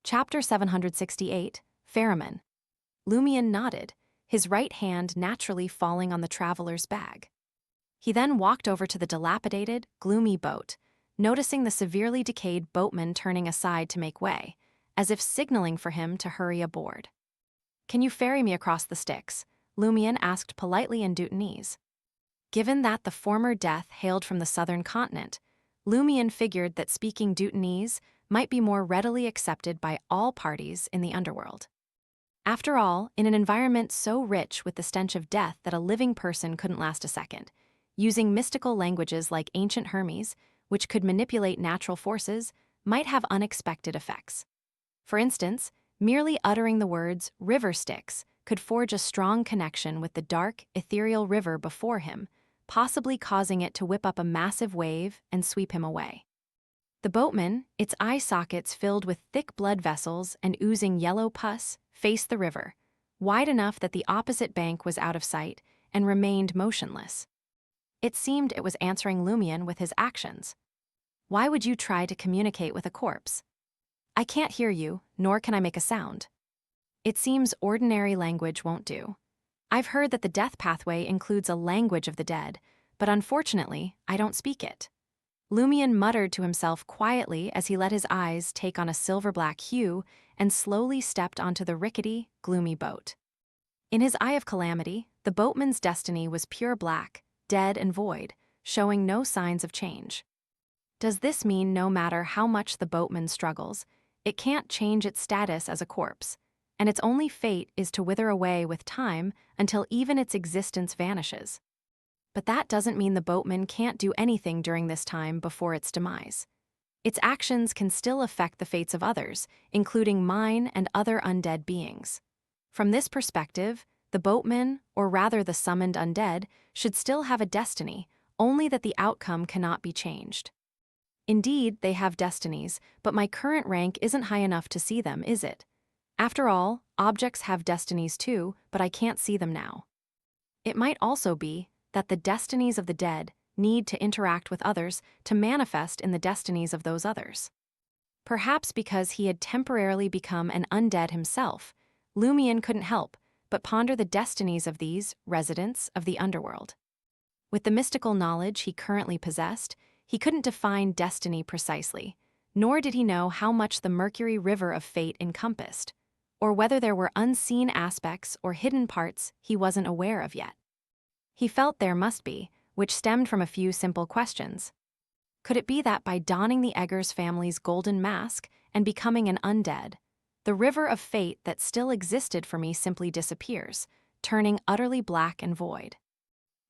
Chapter 768, Ferryman. Lumion nodded, his right hand naturally falling on the traveler's bag. He then walked over to the dilapidated, gloomy boat, noticing the severely decayed boatman turning aside to make way, as if signaling for him to hurry aboard. "Can you ferry me across the Styx?" Lumion asked politely in Deutonese. Given that the former death hailed from the southern continent, Lumion figured that speaking Deutonese might be more readily accepted by all parties in the underworld. After all, in an environment so rich with the stench of death that a living person couldn't last a second, using mystical languages like ancient Hermes, which could manipulate natural forces, might have unexpected effects. For instance, merely uttering the words "river Styx" could forge a strong connection with the dark, ethereal river before him, possibly causing it to whip up a massive wave and sweep him away. The boatman, its eye sockets filled with thick blood vessels and oozing yellow pus, faced the river, wide enough that the opposite bank was out of sight, and remained motionless. It seemed it was answering Lumion with his actions. "Why would you try to communicate with a corpse? I can't hear you, nor can I make a sound. It seems ordinary language won't do. I've heard that the death pathway includes a language of the dead, but unfortunately, I don't speak it." Lumion muttered to himself quietly as he let his eyes take on a silver-black hue and slowly stepped onto the rickety, gloomy boat. In his eye of calamity, the boatman's destiny was pure black, dead and void, showing no signs of change. Does this mean no matter how much the boatman struggles, it can't change its status as a corpse, and its only fate is to wither away with time until even its existence vanishes? But that doesn't mean the boatman can't do anything during this time before its demise. Its actions can still affect the fates of others, including mine and other undead beings. From this perspective, the boatman, or rather the summoned undead, should still have a destiny, only that the outcome cannot be changed. Indeed, they have destinies, but my current rank isn't high enough to see them, is it? After all, objects have destinies too, but I can't see them now. It might also be that the destinies of the dead need to interact with others to manifest in the destinies of those others. Perhaps because he had temporarily become an undead himself, Lumion couldn't help but ponder the destinies of these residents of the underworld. With the mystical knowledge he currently possessed, he couldn't define destiny precisely, nor did he know how much the Mercury River of fate encompassed, or whether there were unseen aspects or hidden parts he wasn't aware of yet. He felt there must be, which stemmed from a few simple questions. Could it be that by donning the Eggers family's golden mask and becoming an undead, the river of fate that still existed for me simply disappears, turning utterly black and void?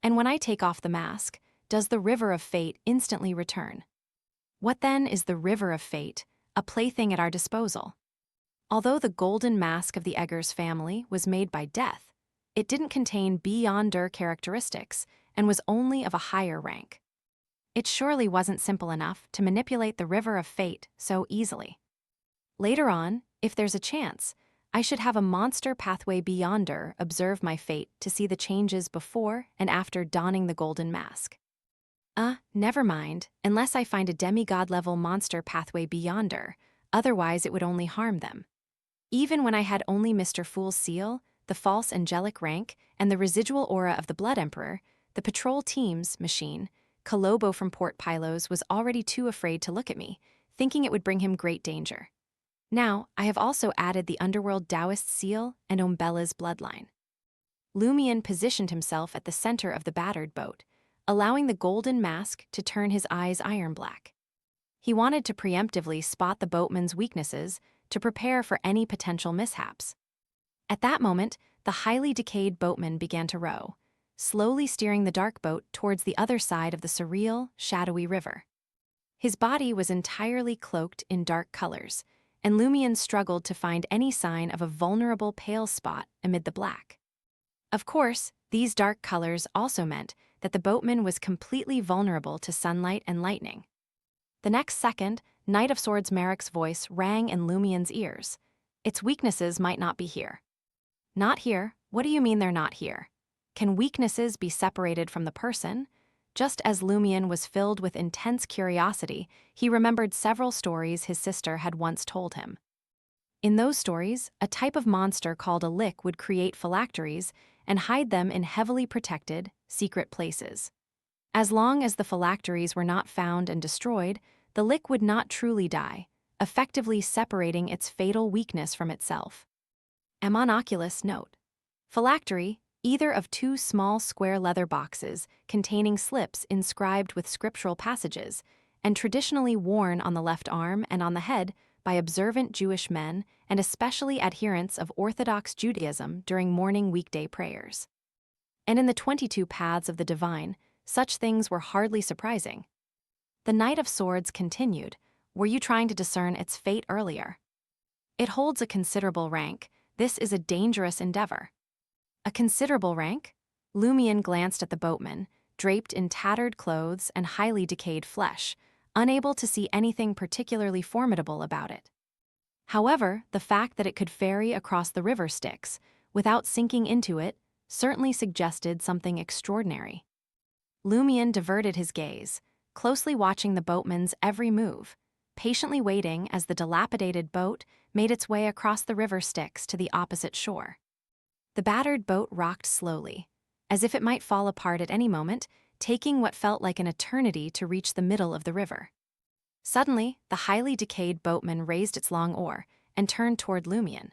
And when I take off the mask, does the river of fate instantly return? What then is the river of fate, a plaything at our disposal? Although the golden mask of the Eggers family was made by death, it didn't contain beyonder characteristics and was only of a higher rank. It surely wasn't simple enough to manipulate the river of fate so easily. Later on, if there's a chance, I should have a monster pathway beyonder observe my fate to see the changes before and after donning the golden mask. Never mind, unless I find a demigod-level monster pathway beyonder, otherwise it would only harm them. Even when I had only Mr. Fool's seal, the false angelic rank, and the residual aura of the Blood Emperor, the patrol team's machine, Kolobo from Port Pylos, was already too afraid to look at me, thinking it would bring him great danger. Now, I have also added the Underworld Taoist seal and Umbella's bloodline. Lumion positioned himself at the center of the battered boat, allowing the golden mask to turn his eyes iron black. He wanted to preemptively spot the boatman's weaknesses to prepare for any potential mishaps. At that moment, the highly decayed boatman began to row, slowly steering the dark boat towards the other side of the surreal, shadowy river. His body was entirely cloaked in dark colors, and Lumion struggled to find any sign of a vulnerable pale spot amid the black. Of course, these dark colors also meant that the boatman was completely vulnerable to sunlight and lightning. The next second, Knight of Swords Merrick's voice rang in Lumion's ears. Its weaknesses might not be here. Not here? What do you mean they're not here? Can weaknesses be separated from the person? Just as Lumion was filled with intense curiosity, he remembered several stories his sister had once told him. In those stories, a type of monster called a lick would create phylacteries and hide them in heavily protected, secret places. As long as the phylacteries were not found and destroyed, the lick would not truly die, effectively separating its fatal weakness from itself. Ammonoculus note. Phylactery, either of two small square leather boxes containing slips inscribed with scriptural passages, and traditionally worn on the left arm and on the head by observant Jewish men and especially adherents of Orthodox Judaism during morning weekday prayers. And in the 22 Paths of the Divine, such things were hardly surprising. The Knight of Swords continued. Were you trying to discern its fate earlier? It holds a considerable rank. This is a dangerous endeavor. A considerable rank? Lumion glanced at the boatman, draped in tattered clothes and highly decayed flesh, unable to see anything particularly formidable about it. However, the fact that it could ferry across the river Styx, without sinking into it, certainly suggested something extraordinary. Lumion diverted his gaze, closely watching the boatman's every move, patiently waiting as the dilapidated boat made its way across the river Styx to the opposite shore. The battered boat rocked slowly, as if it might fall apart at any moment, taking what felt like an eternity to reach the middle of the river. Suddenly, the highly decayed boatman raised its long oar and turned toward Lumion.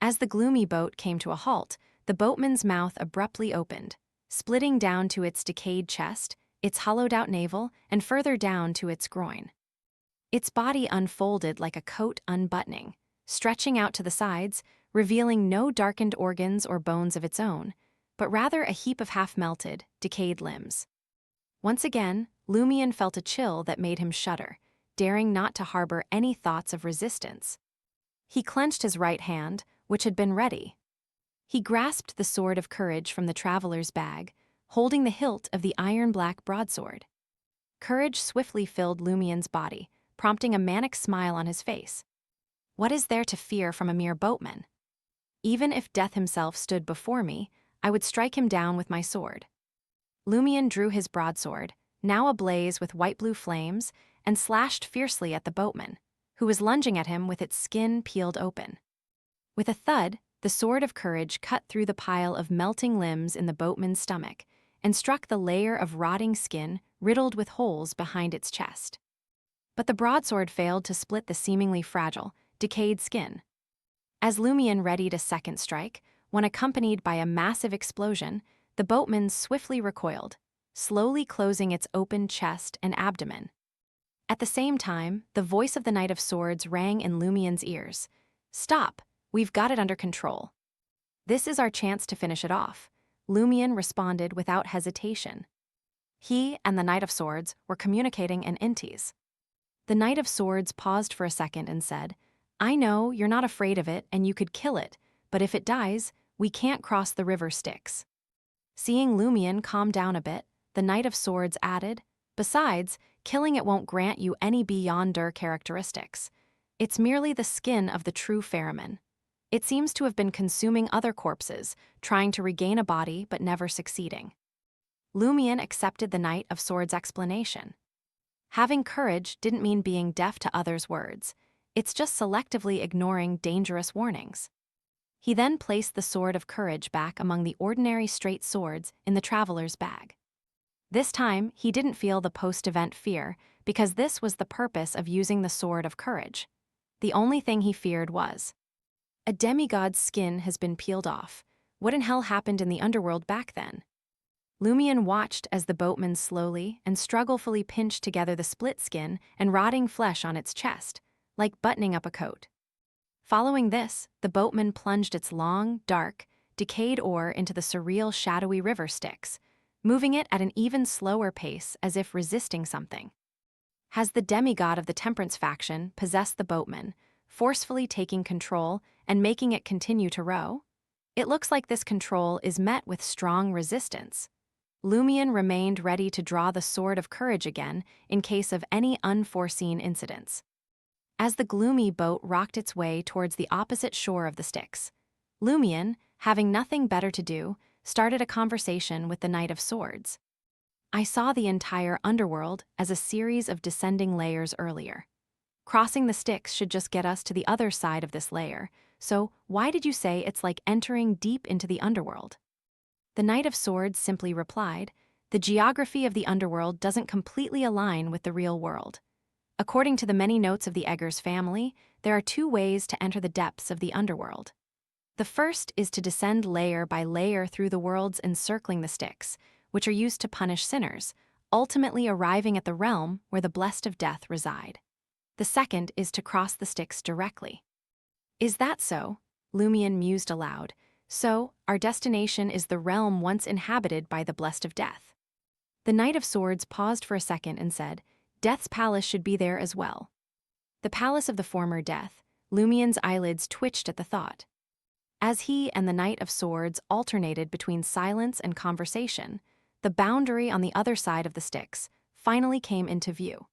As the gloomy boat came to a halt, the boatman's mouth abruptly opened, splitting down to its decayed chest, its hollowed-out navel, and further down to its groin. Its body unfolded like a coat unbuttoning, stretching out to the sides, revealing no darkened organs or bones of its own, but rather a heap of half-melted, decayed limbs. Once again, Lumion felt a chill that made him shudder, daring not to harbor any thoughts of resistance. He clenched his right hand, which had been ready. He grasped the sword of courage from the traveler's bag, holding the hilt of the iron-black broadsword. Courage swiftly filled Lumion's body, prompting a manic smile on his face. What is there to fear from a mere boatman? Even if death himself stood before me, I would strike him down with my sword. Lumion drew his broadsword, now ablaze with white-blue flames, and slashed fiercely at the boatman, who was lunging at him with its skin peeled open. With a thud, the sword of courage cut through the pile of melting limbs in the boatman's stomach and struck the layer of rotting skin riddled with holes behind its chest. But the broadsword failed to split the seemingly fragile, decayed skin. As Lumion readied a second strike, when accompanied by a massive explosion, the boatman swiftly recoiled, slowly closing its open chest and abdomen. At the same time, the voice of the Knight of Swords rang in Lumion's ears. "Stop! We've got it under control." "This is our chance to finish it off," Lumion responded without hesitation. He and the Knight of Swords were communicating in Intis. The Knight of Swords paused for a second and said, "I know you're not afraid of it and you could kill it, but if it dies, we can't cross the river Styx." Seeing Lumion calm down a bit, the Knight of Swords added, "Besides, killing it won't grant you any beyonder characteristics. It's merely the skin of the true Ferryman. It seems to have been consuming other corpses, trying to regain a body but never succeeding." Lumion accepted the Knight of Swords' explanation. Having courage didn't mean being deaf to others' words. It's just selectively ignoring dangerous warnings. He then placed the sword of courage back among the ordinary straight swords in the traveler's bag. This time, he didn't feel the post-event fear, because this was the purpose of using the sword of courage. The only thing he feared was, a demigod's skin has been peeled off. What in hell happened in the underworld back then? Lumion watched as the boatman slowly and strugglefully pinched together the split skin and rotting flesh on its chest, like buttoning up a coat. Following this, the boatman plunged its long, dark, decayed oar into the surreal, shadowy river Styx, moving it at an even slower pace as if resisting something. Has the demigod of the Temperance faction possessed the boatman, forcefully taking control and making it continue to row? It looks like this control is met with strong resistance. Lumion remained ready to draw the sword of courage again in case of any unforeseen incidents. As the gloomy boat rocked its way towards the opposite shore of the Styx, Lumion, having nothing better to do, started a conversation with the Knight of Swords. "I saw the entire underworld as a series of descending layers earlier. Crossing the Styx should just get us to the other side of this layer, so why did you say it's like entering deep into the underworld? The Knight of Swords simply replied, the geography of the underworld doesn't completely align with the real world. According to the many notes of the Eggers family, there are two ways to enter the depths of the underworld. The first is to descend layer by layer through the worlds encircling the Styx, which are used to punish sinners, ultimately arriving at the realm where the blessed of death reside. The second is to cross the Styx directly. Is that so? Lumion mused aloud. So, our destination is the realm once inhabited by the blessed of death. The Knight of Swords paused for a second and said, Death's palace should be there as well. The palace of the former death. Lumion's eyelids twitched at the thought. As he and the Knight of Swords alternated between silence and conversation, the boundary on the other side of the Styx finally came into view.